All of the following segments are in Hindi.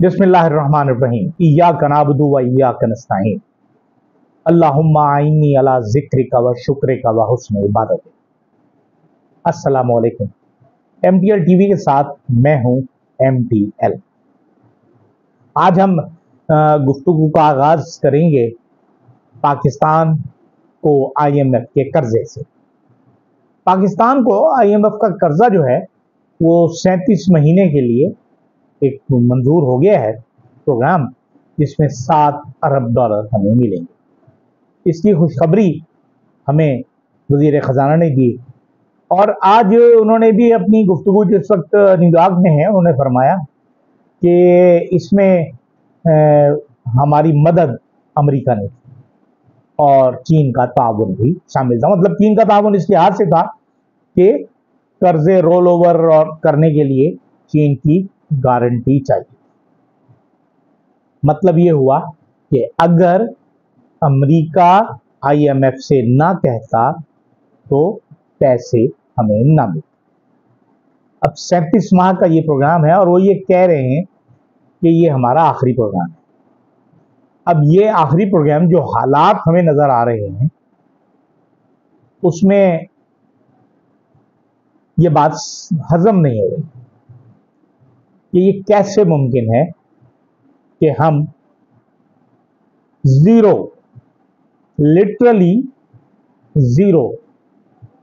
बिस्मिल्लाहिर्रहमानिर्रहीम। इय्याका नअबुदु व इय्याका नस्तईन। अल्लाहुम्मा अइन्नी अला ज़िक्रिका व शुक्रिका व हुस्न इबादतिक। अस्सलामु अलैकुम। MTL टीवी के साथ मैं हूं MTL। आज हम गुफ्तगू का आगाज करेंगे पाकिस्तान को IMF के कर्जे से। पाकिस्तान को IMF का कर्जा जो है वो 37 महीने के लिए एक मंजूर हो गया है प्रोग्राम, जिसमें $7 अरब हमें मिलेंगे। इसकी खुशखबरी हमें वजीर खजाना ने दी और आज उन्होंने भी अपनी गुफ्तगू जिस वक्त न्यूयॉर्क में है उन्होंने फरमाया कि इसमें हमारी मदद अमेरिका ने और चीन का ताउन भी शामिल था। मतलब चीन का ताउन इस लिहाज से था कि कर्जे रोल ओवर और करने के लिए चीन की गारंटी चाहिए। मतलब ये हुआ कि अगर अमेरिका IMF से ना कहता तो पैसे हमें ना मिलते। अब 37 माह का ये प्रोग्राम है और वो ये कह रहे हैं कि ये हमारा आखिरी प्रोग्राम है। अब ये आखिरी प्रोग्राम जो हालात हमें नजर आ रहे हैं उसमें ये बात हजम नहीं हो रही कि ये कैसे मुमकिन है कि हम जीरो, लिटरली जीरो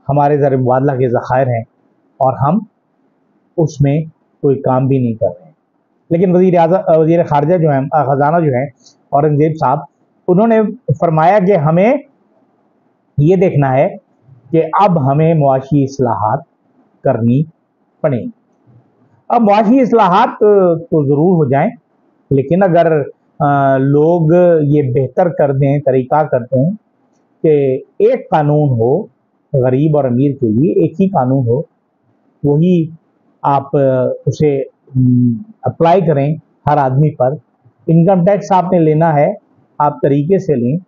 हमारे ज़र मुबादला के ज़खायर हैं और हम उसमें कोई काम भी नहीं कर रहे हैं। लेकिन वज़ीर ख़ारिजा जो है, ख़जाना जो है औरंगज़ेब साहब, उन्होंने फरमाया कि हमें ये देखना है कि अब हमें मुआशी इस्लाहात करनी पड़ेंगी। अब मुआशी इस्लाहात तो ज़रूर हो जाएं, लेकिन अगर लोग ये बेहतर कर दें, तरीका करते हैं कि एक कानून हो गरीब और अमीर के लिए, एक ही कानून हो, वही आप उसे अप्लाई करें हर आदमी पर। इनकम टैक्स आपने लेना है, आप तरीके से लें।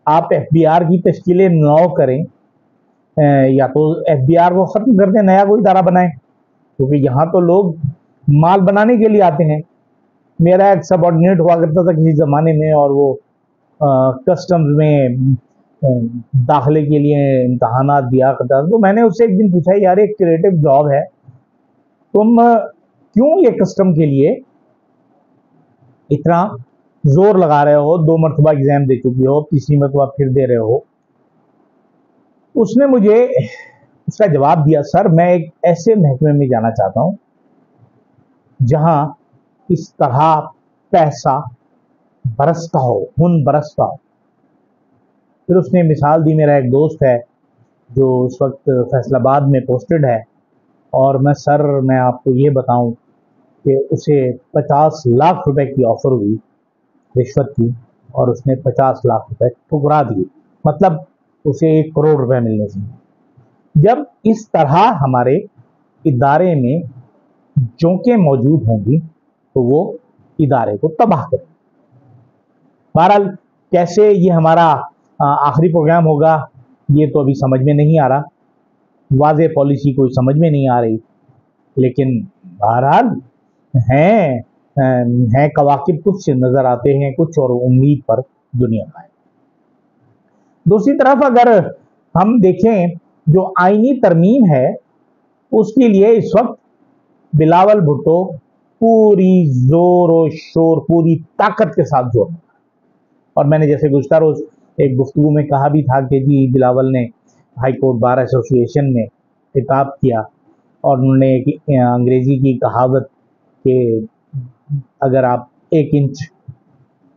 आप FBR की तश्कीलें नौ करें, या तो FBR को ख़त्म कर दें, नया कोई इदारा बनाएं, क्योंकि यहाँ तो लोग माल बनाने के लिए आते हैं। मेरा एक सबऑर्डिनेट हुआ करता था किसी ज़माने में और वो कस्टम्स में दाखिले के लिए इम्तहानात दिया करता था। तो मैंने उससे एक दिन पूछा, यार एक क्रिएटिव जॉब है, तुम क्यों ये कस्टम के लिए इतना जोर लगा रहे हो? 2 मरतबा एग्जाम दे चुकी हो, तीसरी मरतबा फिर दे रहे हो। उसने मुझे उसका जवाब दिया, सर मैं एक ऐसे महकमे में जाना चाहता हूँ जहां इस तरह पैसा बरसता हो, खून बरसता हो। फिर उसने मिसाल दी, मेरा एक दोस्त है जो इस वक्त फैसलाबाद में पोस्टेड है और मैं आपको ये बताऊं कि उसे 50 लाख रुपए की ऑफर हुई रिश्वत की और उसने 50 लाख रुपए ठुकरा दिए। मतलब उसे 1 करोड़ रुपए मिलने चाहिए। जब इस तरह हमारे इदारे में जोंकें मौजूद होंगी तो वो इदारे को तबाह करें। बहरहाल कैसे ये हमारा आखिरी प्रोग्राम होगा ये तो अभी समझ में नहीं आ रहा, वाज़े पॉलिसी कोई समझ में नहीं आ रही, लेकिन बहरहाल हैं कवाकिब कुछ नजर आते हैं कुछ, और उम्मीद पर दुनिया का है। दूसरी तरफ अगर हम देखें जो आईनी तरमीम है उसके लिए इस वक्त बिलावल भुट्टो पूरी जोर और शोर, पूरी ताकत के साथ जोर। और मैंने जैसे गुज़श्ता रोज एक गुफ्तगू में कहा भी था कि जी बिलावल ने हाई कोर्ट बार एसोसिएशन में खिताब किया और उन्होंने एक अंग्रेजी की कहावत कि अगर आप 1 इंच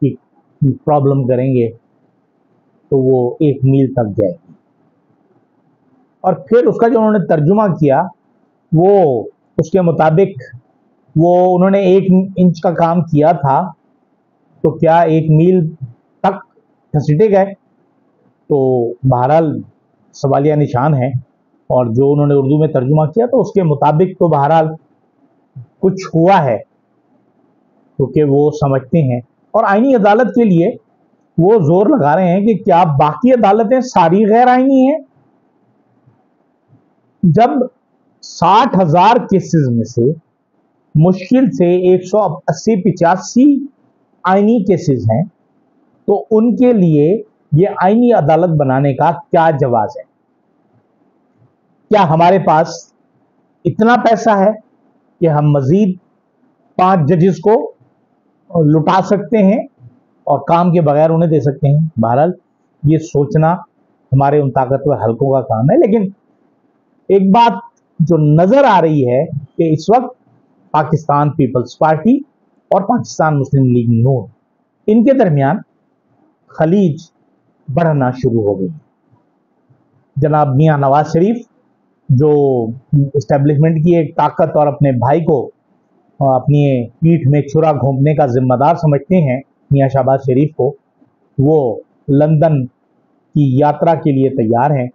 की प्रॉब्लम करेंगे तो वो 1 मील तक जाएगी। और फिर उसका जो उन्होंने तर्जुमा किया वो उसके मुताबिक वो उन्होंने 1 इंच का काम किया था तो क्या 1 मील तक घसीटे गए? तो बहरहाल सवालिया निशान है। और जो उन्होंने उर्दू में तर्जुमा किया तो उसके मुताबिक तो बहरहाल कुछ हुआ है, क्योंकि वो समझते हैं और आईनी अदालत के लिए वो जोर लगा रहे हैं कि क्या बाकी अदालतें सारी गैर आईनी हैं? जब 60,000 केसेस में से मुश्किल से 180-85 आईनी केसेस हैं, तो उनके लिए ये आईनी अदालत बनाने का क्या जवाब है? क्या हमारे पास इतना पैसा है कि हम मजीद 5 जजेस को लुटा सकते हैं और काम के बगैर उन्हें दे सकते हैं? बहरहाल ये सोचना हमारे उन ताकतवर हलकों का काम है। लेकिन एक बात जो नजर आ रही है कि इस वक्त पाकिस्तान पीपल्स पार्टी और पाकिस्तान मुस्लिम लीग नून, इनके दरमियान खलीज बढ़ना शुरू हो गई। जनाब मियां नवाज शरीफ जो इस्टेब्लिशमेंट की एक ताकत और अपने भाई को अपनी पीठ में छुरा घोंपने का जिम्मेदार समझते हैं, मियां शहबाज शरीफ को, वो लंदन की यात्रा के लिए तैयार हैं।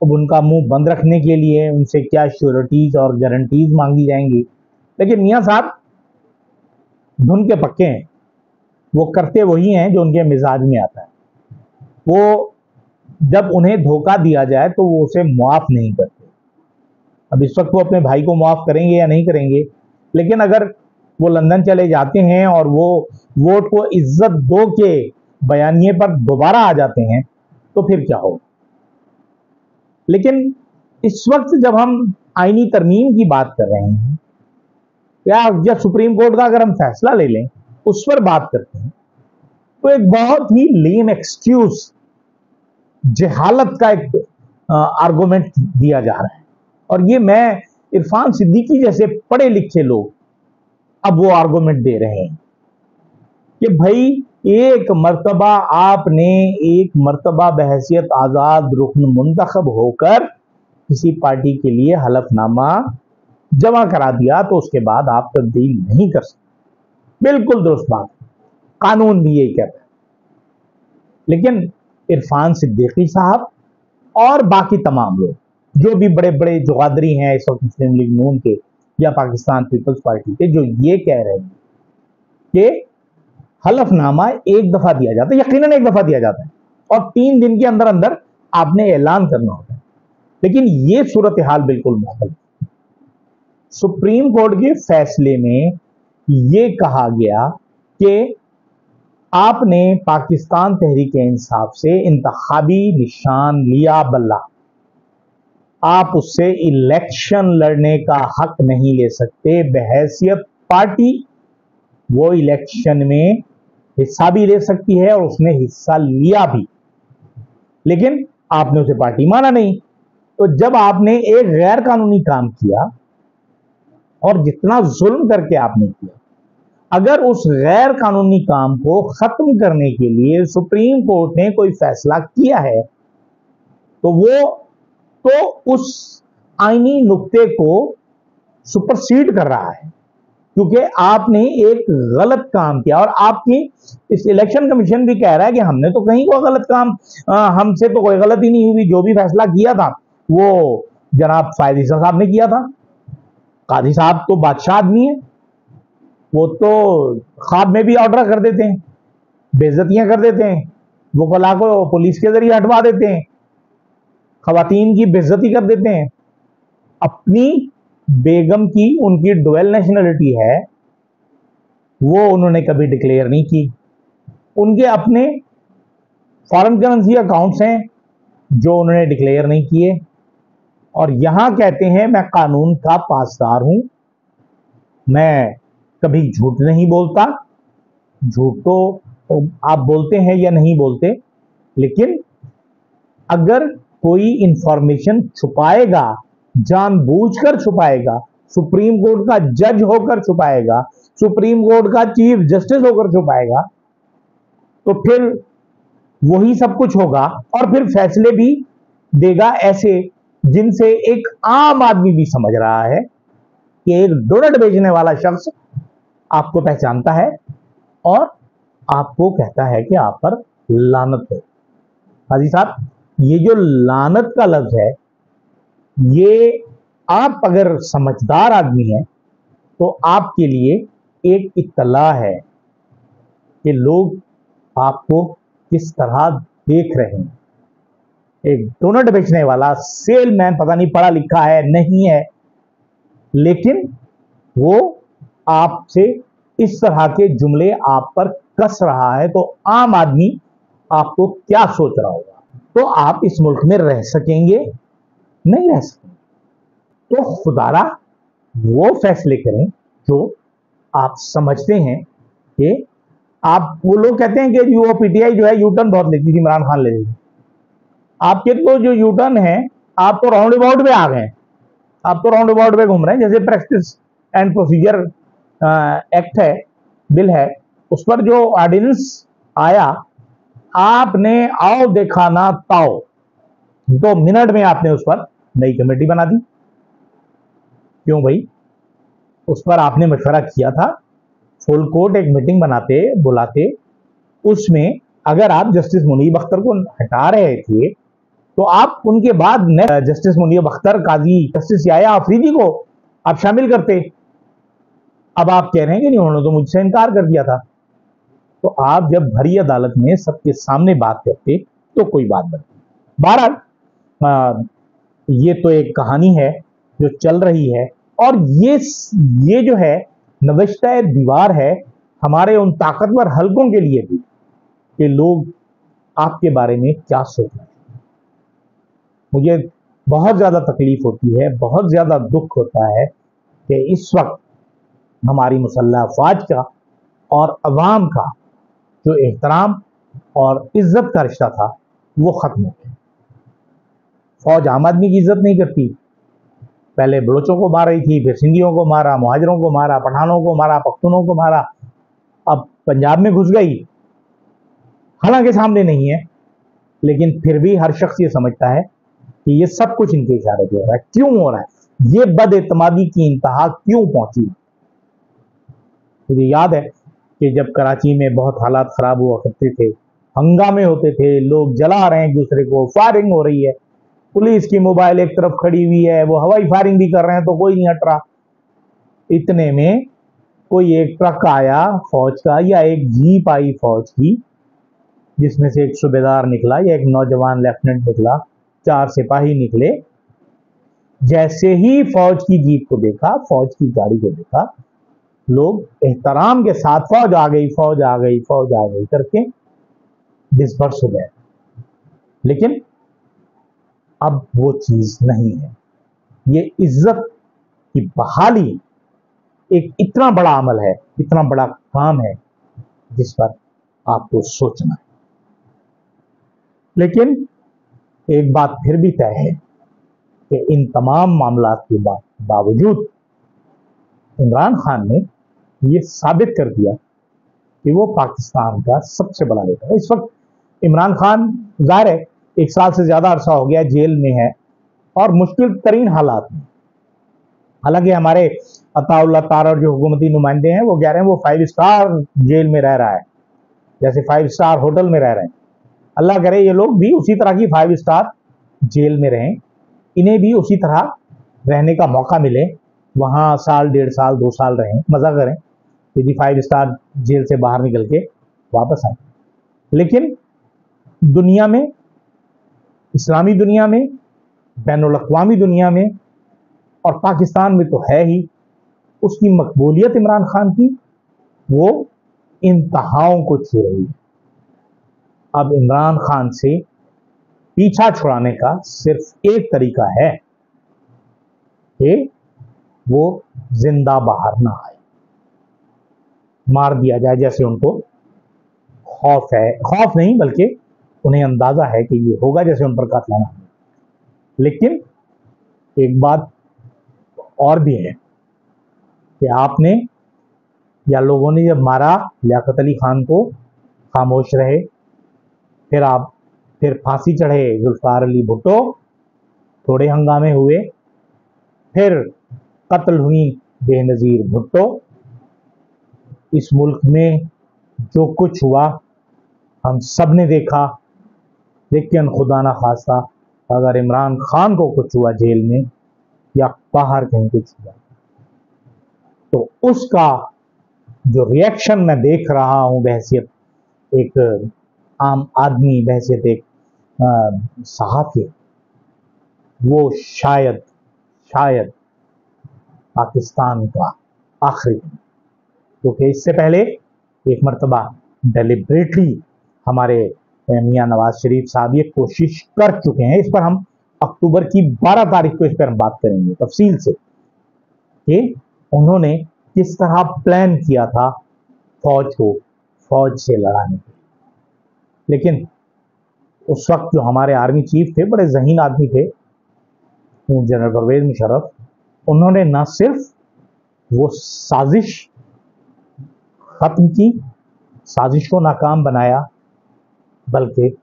अब उनका मुंह बंद रखने के लिए उनसे क्या श्योरिटीज और गारंटीज मांगी जाएंगी। लेकिन मियां साहब धुन के पक्के हैं, वो करते वही हैं जो उनके मिजाज में आता है। वो जब उन्हें धोखा दिया जाए तो वो उसे मुआफ नहीं करते। अब इस वक्त वो अपने भाई को मुआफ करेंगे या नहीं करेंगे, लेकिन अगर वो लंदन चले जाते हैं और वो वोट को इज्जत दो के बयानिए पर दोबारा आ जाते हैं तो फिर क्या होगा? लेकिन इस वक्त जब हम आईनी तरमीम की बात कर रहे हैं या सुप्रीम कोर्ट का अगर हम फैसला ले लें उस पर बात करते हैं, तो एक बहुत ही लेम एक्सक्यूज, जहालत का एक आर्गुमेंट दिया जा रहा है। और ये मैं इरफान सिद्दीकी जैसे पढ़े लिखे लोग अब वो आर्गुमेंट दे रहे हैं कि भाई एक मर्तबा बहैसियत आजाद रुकन मुंतखब होकर किसी पार्टी के लिए हलफनामा जमा करा दिया तो उसके बाद आप तब्दील नहीं कर सकते। बिल्कुल दुरुस्त बात, कानून भी यही कहता है। लेकिन इरफान सिद्दीकी साहब और बाकी तमाम लोग जो भी बड़े बड़े जुगादरी हैं इस वक्त मुस्लिम लीग नून के या पाकिस्तान पीपल्स पार्टी के, जो ये कह रहे हैं कि हलफनामा एक दफा दिया जाता है, यकीनन एक दफा दिया जाता है और 3 दिन के अंदर अंदर आपने ऐलान करना होता है। लेकिन ये सूरत हाल बिल्कुल मुख्तलिफ। सुप्रीम कोर्ट के फैसले में ये कहा गया कि आपने पाकिस्तान तहरीक इंसाफ से इंतखाबी निशान लिया बल्ला, आप उससे इलेक्शन लड़ने का हक नहीं ले सकते। बहैसियत पार्टी वो इलेक्शन में हिस्सा भी ले सकती है और उसने हिस्सा लिया भी, लेकिन आपने उसे पार्टी माना नहीं। तो जब आपने एक गैर कानूनी काम किया और जितना जुल्म करके आपने किया, अगर उस गैर कानूनी काम को खत्म करने के लिए सुप्रीम कोर्ट ने कोई फैसला किया है तो उस आईनी नुक्ते को सुपरसीड कर रहा है, क्योंकि आपने एक गलत काम किया। और आपकी इस इलेक्शन कमीशन भी कह रहा है कि हमने तो कहीं कोई गलत काम, हमसे तो कोई गलती नहीं हुई, जो भी फैसला किया था वो जनाब फायद साहब ने किया था। काजी साहब तो बादशाह आदमी है, वो तो ख्वाब में भी ऑर्डर कर देते हैं, बेइज्जतियां कर देते हैं, वकला को पुलिस के जरिए हटवा देते हैं, खवातीन की बेइज्जती कर देते हैं। अपनी बेगम की उनकी डुअल नेशनलिटी है, वो उन्होंने कभी डिक्लेयर नहीं की। उनके अपने फॉरेन करेंसी अकाउंट्स हैं जो उन्होंने डिक्लेयर नहीं किए। और यहां कहते हैं मैं कानून का पासदार हूं, मैं कभी झूठ नहीं बोलता। झूठ तो आप बोलते हैं या नहीं बोलते, लेकिन अगर कोई इंफॉर्मेशन छुपाएगा, जानबूझकर छुपाएगा, सुप्रीम कोर्ट का जज होकर छुपाएगा, सुप्रीम कोर्ट का चीफ जस्टिस होकर छुपाएगा, तो फिर वही सब कुछ होगा और फिर फैसले भी देगा ऐसे जिनसे एक आम आदमी भी समझ रहा है कि एक डोनट बेचने वाला शख्स आपको पहचानता है और आपको कहता है कि आप पर लानत है। हाजी साहब, ये जो लानत का लफ्ज है, ये आप अगर समझदार आदमी हैं तो आपके लिए एक इत्तला है कि लोग आपको किस तरह देख रहे हैं। एक डोनट बेचने वाला सेलमैन, पता नहीं पढ़ा लिखा है नहीं है, लेकिन वो आपसे इस तरह के जुमले आप पर कस रहा है, तो आम आदमी आपको क्या सोच रहा होगा? तो आप इस मुल्क में रह सकेंगे? नहीं रह सकेंगे। तो खुदारा वो फैसले करें जो आप समझते हैं कि आप, वो लोग कहते हैं कि वो पीटीआई जो है यू टर्न बहुत लेती थी, इमरान खान ले लेती। आपके तो जो यू टर्न है, आप तो राउंड अबाउट में आ गए, आप तो राउंड अबाउट में घूम रहे हैं। जैसे प्रैक्टिस एंड प्रोसीजर एक्ट है, बिल है, उस पर जो ऑर्डिनेंस आया, आपने आओ देखा ना ताओ, 2 मिनट में आपने उस पर नई कमेटी बना दी। क्यों भाई? उस पर आपने मशवरा किया था, फुल कोर्ट एक मीटिंग बनाते बुलाते, उसमें अगर आप जस्टिस मुनीब अख्तर को हटा रहे थे तो आप उनके बाद जस्टिस मुनीब अख्तर, काजी जस्टिस याया अफरीदी को आप शामिल करते। अब आप कह रहे हैं कि नहीं, उन्होंने तो मुझसे इनकार कर दिया था। तो आप जब भरी अदालत में सबके सामने बात करते तो कोई बात बनती। बहरहाल ये तो एक कहानी है जो चल रही है, और ये जो है नविश्ता दीवार है हमारे उन ताकतवर हलकों के लिए भी, कि लोग आपके बारे में क्या सोच रहे हैं। मुझे बहुत ज्यादा तकलीफ होती है, बहुत ज्यादा दुख होता है कि इस वक्त हमारी मुसल्लह अफवाज का और अवाम का जो एहतराम और इज्जत का रिश्ता था वो खत्म हो गया। फौज आम आदमी की इज्जत नहीं करती। पहले बलोचों को मार रही थी, फिर सिंधियों को मारा, मुहाजिरों को मारा, पठानों को मारा, पख्तूनों को मारा, अब पंजाब में घुस गई। हालांकि सामने नहीं है, लेकिन फिर भी हर शख्स ये समझता है कि ये सब कुछ इनके इशारे पे हो रहा है। क्यों हो रहा है? ये बदएतमादी की इंतहा क्यों पहुंची? मुझे याद है कि जब कराची में बहुत हालात खराब हुआ करते थे, हंगामे होते थे, लोग जला रहे हैं एक दूसरे को, फायरिंग हो रही है, पुलिस की मोबाइल एक तरफ खड़ी हुई है, वो हवाई फायरिंग भी कर रहे हैं तो कोई नहीं हट रहा। इतने में कोई एक ट्रक आया फौज का, या एक जीप आई फौज की, जिसमें से एक सूबेदार निकला या एक नौजवान लेफ्टिनेंट निकला, 4 सिपाही निकले। जैसे ही फौज की जीप को देखा, फौज की गाड़ी को देखा, लोग एहतराम के साथ फौज आ गई, फौज आ गई, फौज आ गई करके डिस्पर्स हो गए। लेकिन अब वो चीज नहीं है। ये इज्जत की बहाली एक इतना बड़ा अमल है, इतना बड़ा काम है, जिस पर आपको सोचना है। लेकिन एक बात फिर भी तय है कि इन तमाम मामलों के बावजूद इमरान खान ने ये साबित कर दिया कि वो पाकिस्तान का सबसे बड़ा लीडर है। इस वक्त इमरान खान जाहिर है 1 साल से ज्यादा अरसा हो गया जेल में है, और मुश्किल तरीन हालात में। हालांकि हमारे अताउल्लाह तारर जो हुकूमती नुमाइंदे हैं वो कह रहे हैं वो 5 स्टार जेल में रह रहा है, जैसे 5 स्टार होटल में रह रहे हैं। अल्लाह करे ये लोग भी उसी तरह की 5 स्टार जेल में रहें, इन्हें भी उसी तरह रहने का मौका मिले, वहां साल, 1.5 साल, 2 साल रहें, मजा करें, यदि 5 स्टार जेल से बाहर निकल के वापस आए। लेकिन दुनिया में, इस्लामी दुनिया में, बैनुल अक़वामी दुनिया में, और पाकिस्तान में तो है ही, उसकी मकबूलियत इमरान खान की वो इंतहाओं को छू रही है। अब इमरान खान से पीछा छुड़ाने का सिर्फ एक तरीका है कि वो जिंदा बाहर ना आए, मार दिया जाए, जैसे उनको खौफ है। खौफ नहीं, बल्कि उन्हें अंदाजा है कि ये होगा, जैसे उन पर कातलाना। लेकिन एक बात और भी है कि आपने या लोगों ने जब मारा लियाकत अली खान को, खामोश रहे, फिर फांसी चढ़े जुल्फिकार अली भुट्टो, थोड़े हंगामे हुए, फिर कत्ल हुई बेनजीर भुट्टो। इस मुल्क में जो कुछ हुआ हम सब ने देखा, लेकिन खुदा ना खास्ता अगर इमरान खान को कुछ हुआ जेल में या बाहर कहीं कुछ हुआ, तो उसका जो रिएक्शन मैं देख रहा हूं बहैसियत एक आम आदमी, बहैसियत एक सहाफ़ी, वो शायद पाकिस्तान का आखिरी क्योंकि इससे पहले एक मरतबा डेलिब्रेटली हमारे मियां नवाज शरीफ साहब ये कोशिश कर चुके हैं। इस पर हम अक्टूबर की 12 तारीख को इस पर हम बात करेंगे तफसील से कि उन्होंने किस तरह प्लान किया था फौज को फौज से लड़ाने के लिए। लेकिन उस वक्त जो हमारे आर्मी चीफ थे, बड़े ज़हीन आदमी थे, जनरल परवेज मुशर्रफ, उन्होंने न सिर्फ वो साजिश खत्म की, साजिश को नाकाम बनाया, बल्कि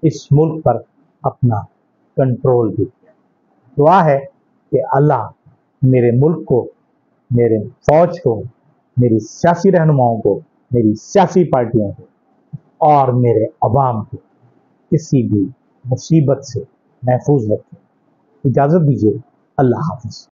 इस मुल्क पर अपना कंट्रोल भी किया। दुआ है कि अल्लाह मेरे मुल्क को, मेरे फौज को, मेरी सियासी रहनुमाओं को, मेरी सियासी पार्टियों को और मेरे अवाम को किसी भी मुसीबत से महफूज रखें। इजाज़त दीजिए। अल्लाह हाफ़िज़।